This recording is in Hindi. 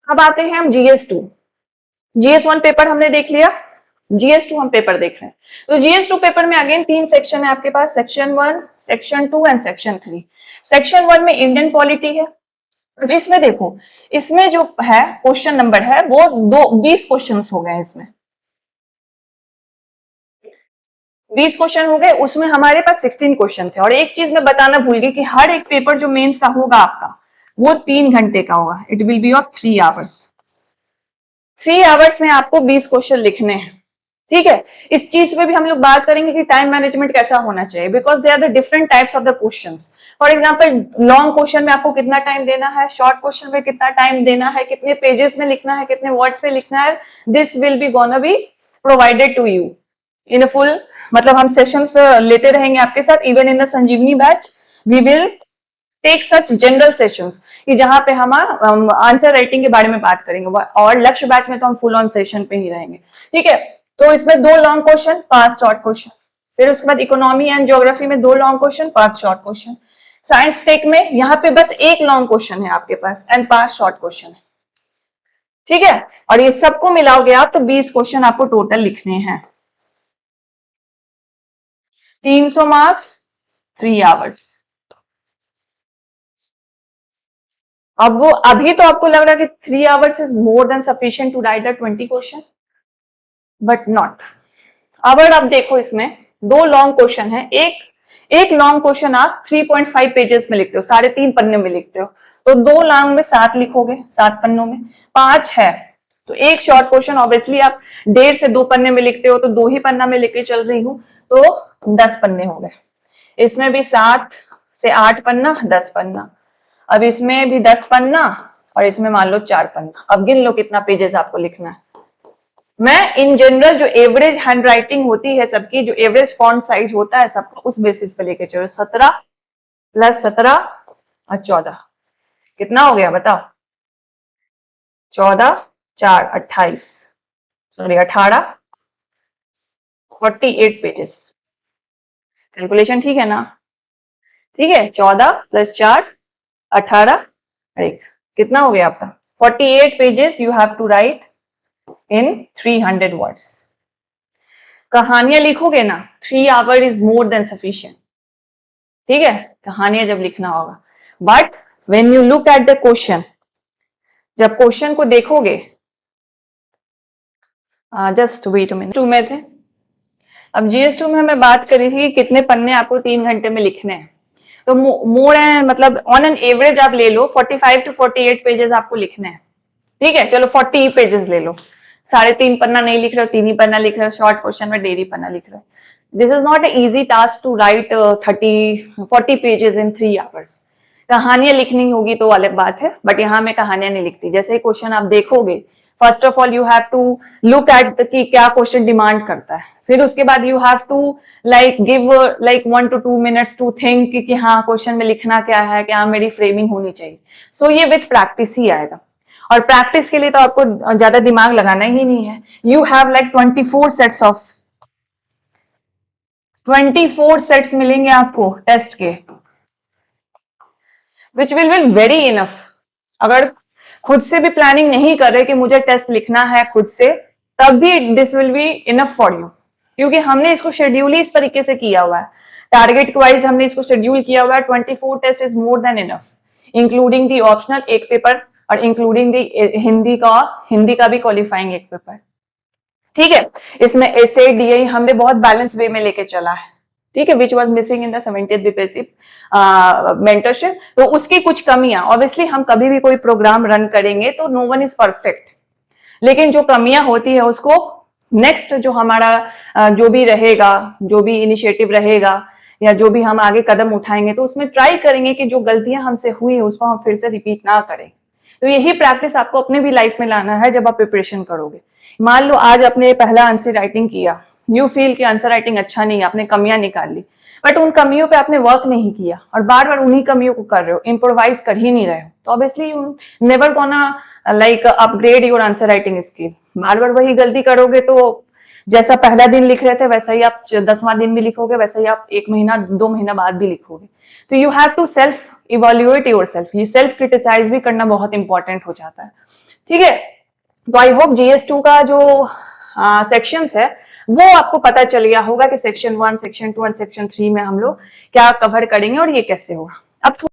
अब आते हैं हम GS2। GS1 पेपर हमने देख लिया, GS2 हम पेपर देख रहे हैं। तो GS2 पेपर में अगेन 3 सेक्शन है आपके पास, सेक्शन 1, सेक्शन 2 एंड सेक्शन 3। सेक्शन 1 में इंडियन पॉलिटी है। अब इसमें देखो, इसमें जो है क्वेश्चन नंबर है वो 20 क्वेश्चन हो गए। इसमें 20 क्वेश्चन हो गए, उसमें हमारे पास 16 क्वेश्चन थे। और एक चीज मैं बताना भूल गई कि हर एक पेपर जो मेंस का होगा आपका वो 3 घंटे का होगा। It will be of 3 hours. 3 hours में आपको 20 क्वेश्चन लिखने हैं। ठीक है, इस चीज पे भी हम लोग बात करेंगे कि टाइम मैनेजमेंट कैसा होना चाहिए, because they are the different types of the questions. For example, long question में आपको कितना टाइम देना है, शॉर्ट क्वेश्चन में कितना टाइम देना है, कितने पेजेस में लिखना है, कितने वर्ड्स में लिखना है, this will be gonna be provided to you in a full. मतलब हम सेशंस लेते रहेंगे आपके साथ। Even in the Sanjeevani batch we will take such general sessions कि जहां पे हम आंसर राइटिंग के बारे में बात करेंगे, और लक्ष्य बैच में तो हम फुल ऑन सेशन पे ही रहेंगे। ठीक है, तो इसमें 2 लॉन्ग क्वेश्चन, 5 शॉर्ट क्वेश्चन। फिर उसके बाद इकोनॉमी एंड ज्योग्राफी में 2 long question, 5 short question. Science tech में यहाँ पे बस 1 लॉन्ग क्वेश्चन है आपके पास एंड 5 शॉर्ट क्वेश्चन है। ठीक है, और ये सबको मिलाओगे आप तो 20 क्वेश्चन आपको टोटल लिखने हैं। 300 मार्क्स, 3 आवर्स। अब वो अभी तो आपको लग रहा है कि 3 hours is more than sufficient to write the 20 question, but not. अब आप देखो, इसमें 2 लॉन्ग क्वेश्चन है। एक लॉन्ग क्वेश्चन आप 3.5 पेजेस में लिखते हो, 3.5 पन्ने में लिखते हो, तो 2 लॉन्ग में 7 लिखोगे, 7 पन्नों में। 5 है तो एक शॉर्ट क्वेश्चन ऑब्वियसली आप 1.5 से 2 पन्ने में लिखते हो, तो 2 ही पन्ना में लेके चल रही हूं, तो 10 पन्ने हो गए। इसमें भी 7 से 8 पन्ना, 10 पन्ना। अब इसमें भी 10 पन्ना और इसमें मान लो 4 पन्ना। अब गिन लो कितना पेजेस आपको लिखना है। मैं इन जनरल जो एवरेज हैंड राइटिंग होती है सबकी, जो एवरेज फॉन्ट साइज होता है सबका, उस बेसिस पे लेके चलो। 17 + 17 और 14 कितना हो गया बताओ? 14 4 28, सॉरी 18, 48 पेजेस। कैलकुलेशन ठीक है ना? ठीक है, 14 + 4 18 और 1 कितना हो गया आपका? 48 pages you have to write in 300 words. कहानियां लिखोगे ना, 3 hour is more than sufficient. ठीक है, कहानियां जब लिखना होगा। But when you look at the question, जब क्वेश्चन को देखोगे, जस्ट वेट अ मिनट, 2 में थे। अब GS2 में मैं बात करी थी कितने पन्ने आपको 3 घंटे में लिखने हैं, तो मोर है, मतलब ऑन एन एवरेज आप ले लो 45 to 48 पेजेस आपको लिखने हैं। ठीक है, चलो 40 पेजेस ले लो, 3.5 पन्ना नहीं लिख रहे हो, 3 ही पन्ना लिख रहे हो, शॉर्ट क्वेश्चन में 1.5 पन्ना लिख रहे हो। This is not a easy task to write 40 pages in 3 hours. कहानियां लिखनी होगी तो अलग बात है, बट यहाँ मैं कहानियां नहीं लिखती। जैसे ही क्वेश्चन आप देखोगे, first of all you have to look at कि क्या क्वेश्चन डिमांड करता है। फिर उसके बाद you have to give 1 to 2 minutes to think कि हाँ क्वेश्चन में लिखना क्या है, क्या मेरी फ्रेमिंग होनी चाहिए। सो ये विथ प्रैक्टिस ही आएगा, और प्रैक्टिस के लिए तो आपको ज्यादा दिमाग लगाना ही नहीं है। यू हैव 24 सेट्स मिलेंगे आपको टेस्ट के, which will be very enough. अगर खुद से भी प्लानिंग नहीं कर रहे कि मुझे टेस्ट लिखना है खुद से, तब भी this will be enough for you, क्योंकि हमने इसको शेड्यूल ही इस तरीके से किया हुआ है। टारगेट वाइज हमने इसको शेड्यूल किया हुआ है। 24 test is more than enough, including the optional 1 paper और इंक्लूडिंग दी हिंदी का भी क्वालिफाइंग 1 पेपर। ठीक है, इसमें एसे DI हमने बहुत बैलेंस वे में लेके चला है। ठीक है, which was missing in the 70th BPSC mentorship. तो उसकी कुछ कमियां, ऑब्वियसली हम कभी भी कोई प्रोग्राम रन करेंगे तो नो वन इज परफेक्ट, लेकिन जो कमियां होती है उसको नेक्स्ट जो हमारा जो भी रहेगा, जो भी इनिशिएटिव रहेगा या जो भी हम आगे कदम उठाएंगे, तो उसमें ट्राई करेंगे कि जो गलतियां हमसे हुई उसको हम फिर से रिपीट ना करें। तो यही प्रैक्टिस आपको अपने भी लाइफ में लाना है जब आप प्रिपरेशन करोगे। मान लो आज आपने पहला आंसर राइटिंग किया, यू फील कि आंसर राइटिंग अच्छा नहीं है, आपने कमियां निकाल ली, बट उन कमियों पे आपने वर्क नहीं किया और बार बार उन्हीं कमियों को कर रहे हो, इम्प्रोवाइज कर ही नहीं रहे हो, तो obviously you never gonna upgrade your answer writing skill. बार बार वही गलती करोगे तो जैसा पहला दिन लिख रहे थे वैसा ही आप 10वां दिन भी लिखोगे, वैसा ही आप 1 महीना 2 महीना बाद भी लिखोगे। तो you have to self evaluate yourself, ये सेल्फ क्रिटिसाइज भी करना बहुत इंपॉर्टेंट हो जाता है। ठीक है, तो आई होप GS2 का जो सेक्शंस है वो आपको पता चल गया होगा कि सेक्शन 1, सेक्शन 2 एंड सेक्शन 3 में हम लोग क्या कवर करेंगे और ये कैसे होगा। अब